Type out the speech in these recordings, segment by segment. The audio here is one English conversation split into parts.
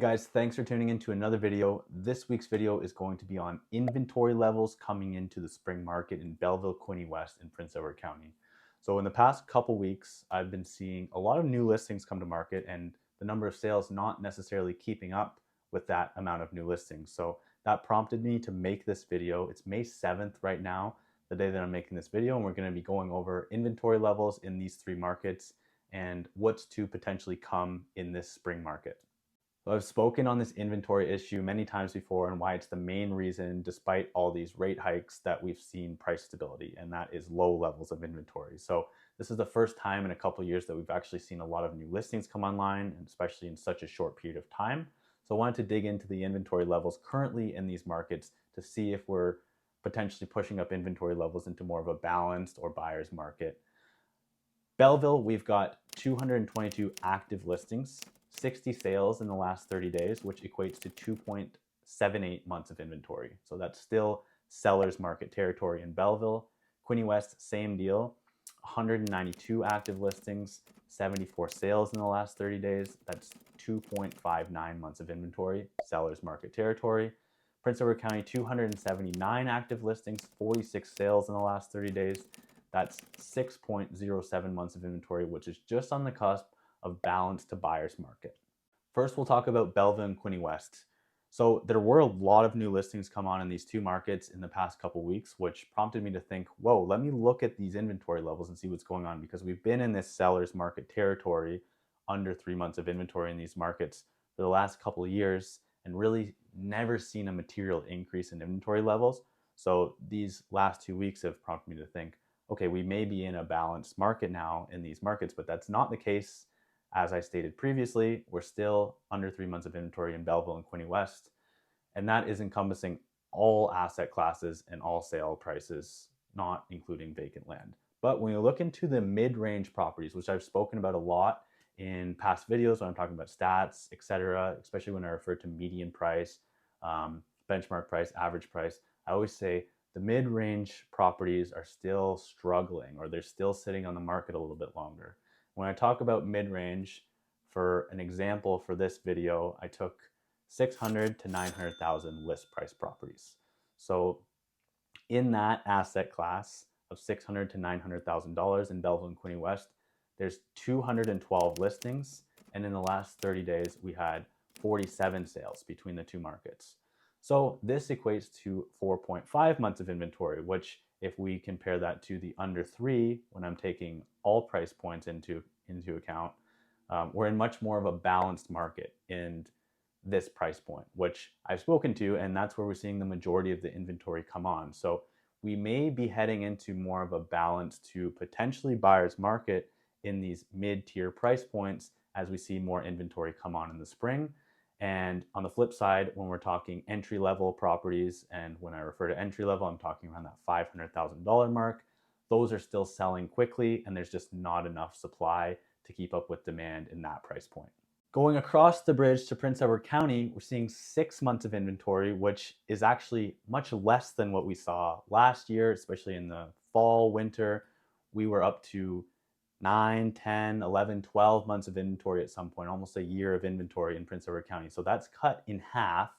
guys, thanks for tuning in to another video. This week's video is going to be on inventory levels coming into the spring market in Belleville, Quinte West, and Prince Edward County. So in the past couple weeks, I've been seeing a lot of new listings come to market and the number of sales not necessarily keeping up with that amount of new listings. So that prompted me to make this video. It's May 7th right now, the day that I'm making this video, and we're going to be going over inventory levels in these three markets and what's to potentially come in this spring market. So I've spoken on this inventory issue many times before and why it's the main reason, despite all these rate hikes, that we've seen price stability, and that is low levels of inventory. So this is the first time in a couple of years that we've actually seen a lot of new listings come online, and especially in such a short period of time. So I wanted to dig into the inventory levels currently in these markets to see if we're potentially pushing up inventory levels into more of a balanced or buyer's market. Belleville, we've got 222 active listings, 60 sales in the last 30 days, which equates to 2.78 months of inventory. So that's still seller's market territory in Belleville. Quinte West, same deal, 192 active listings, 74 sales in the last 30 days. That's 2.59 months of inventory, seller's market territory. Prince Edward County, 279 active listings, 46 sales in the last 30 days. That's 6.07 months of inventory, which is just on the cusp of balance to buyer's market. First, we'll talk about Belleville and Quinte West. So there were a lot of new listings come on in these two markets in the past couple weeks, which prompted me to think, whoa, let me look at these inventory levels and see what's going on, because we've been in this seller's market territory, under 3 months of inventory in these markets for the last couple of years, and really never seen a material increase in inventory levels. So these last 2 weeks have prompted me to think, okay, we may be in a balanced market now in these markets, but that's not the case. As I stated previously, we're still under 3 months of inventory in Belleville and Quinte West, and that is encompassing all asset classes and all sale prices, not including vacant land. But when you look into the mid-range properties, which I've spoken about a lot in past videos when I'm talking about stats, etc., especially when I refer to median price, benchmark price, average price, I always say the mid-range properties are still struggling, or they're still sitting on the market a little bit longer. When I talk about mid-range, for an example for this video, I took 600 to 900,000 list price properties. So in that asset class of $600 to $900,000 in Belleville and Quinte West, there's 212 listings, and in the last 30 days, we had 47 sales between the two markets. So this equates to 4.5 months of inventory, which if we compare that to the under 3, when I'm taking all price points into account, we're in much more of a balanced market in this price point, which I've spoken to, and that's where we're seeing the majority of the inventory come on. So we may be heading into more of a balance to potentially buyer's market in these mid-tier price points as we see more inventory come on in the spring. And on the flip side, when we're talking entry-level properties, and when I refer to entry-level, I'm talking around that $500,000 mark, those are still selling quickly, and there's just not enough supply to keep up with demand in that price point. Going across the bridge to Prince Edward County, we're seeing 6 months of inventory, which is actually much less than what we saw last year, especially in the fall, winter. We were up to 9, 10, 11, 12 months of inventory at some point, almost a year of inventory in Prince Edward County. So that's cut in half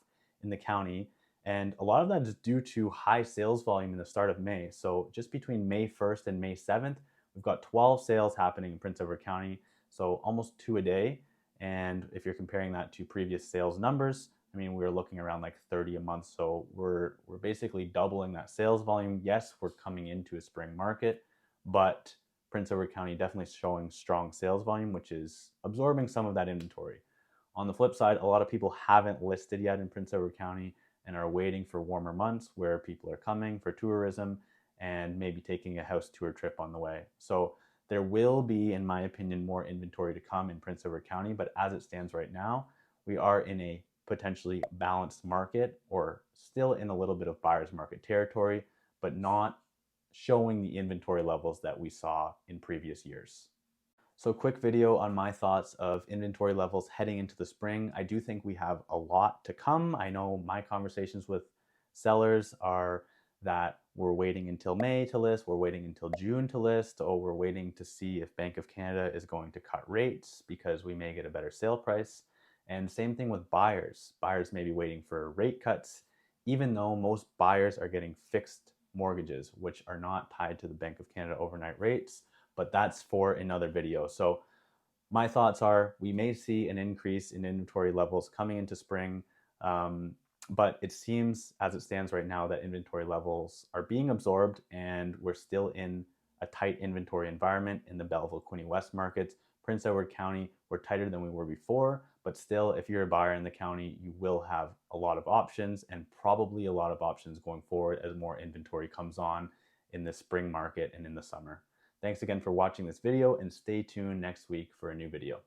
in the county. And a lot of that is due to high sales volume in the start of May. So just between May 1st and May 7th, we've got 12 sales happening in Prince Edward County. So almost 2 a day. And if you're comparing that to previous sales numbers, I mean, we're looking around like 30 a month. So we're basically doubling that sales volume. Yes, we're coming into a spring market, but Prince Edward County definitely showing strong sales volume, which is absorbing some of that inventory. On the flip side, a lot of people haven't listed yet in Prince Edward County and are waiting for warmer months where people are coming for tourism and maybe taking a house tour trip on the way. So there will be, in my opinion, more inventory to come in Prince Edward County, but as it stands right now, we are in a potentially balanced market, or still in a little bit of buyer's market territory, but not showing the inventory levels that we saw in previous years. So quick video on my thoughts of inventory levels heading into the spring. I do think we have a lot to come. I know my conversations with sellers are that we're waiting until May to list, we're waiting until June to list, or we're waiting to see if Bank of Canada is going to cut rates because we may get a better sale price. And same thing with buyers. Buyers may be waiting for rate cuts, even though most buyers are getting fixed mortgages, which are not tied to the Bank of Canada overnight rates, but that's for another video. So my thoughts are we may see an increase in inventory levels coming into spring, but it seems as it stands right now that inventory levels are being absorbed and we're still in a tight inventory environment in the Belleville-Quinte West markets. Prince Edward County, we're tighter than we were before, but still, if you're a buyer in the county, you will have a lot of options and probably a lot of options going forward as more inventory comes on in the spring market and in the summer. Thanks again for watching this video and stay tuned next week for a new video.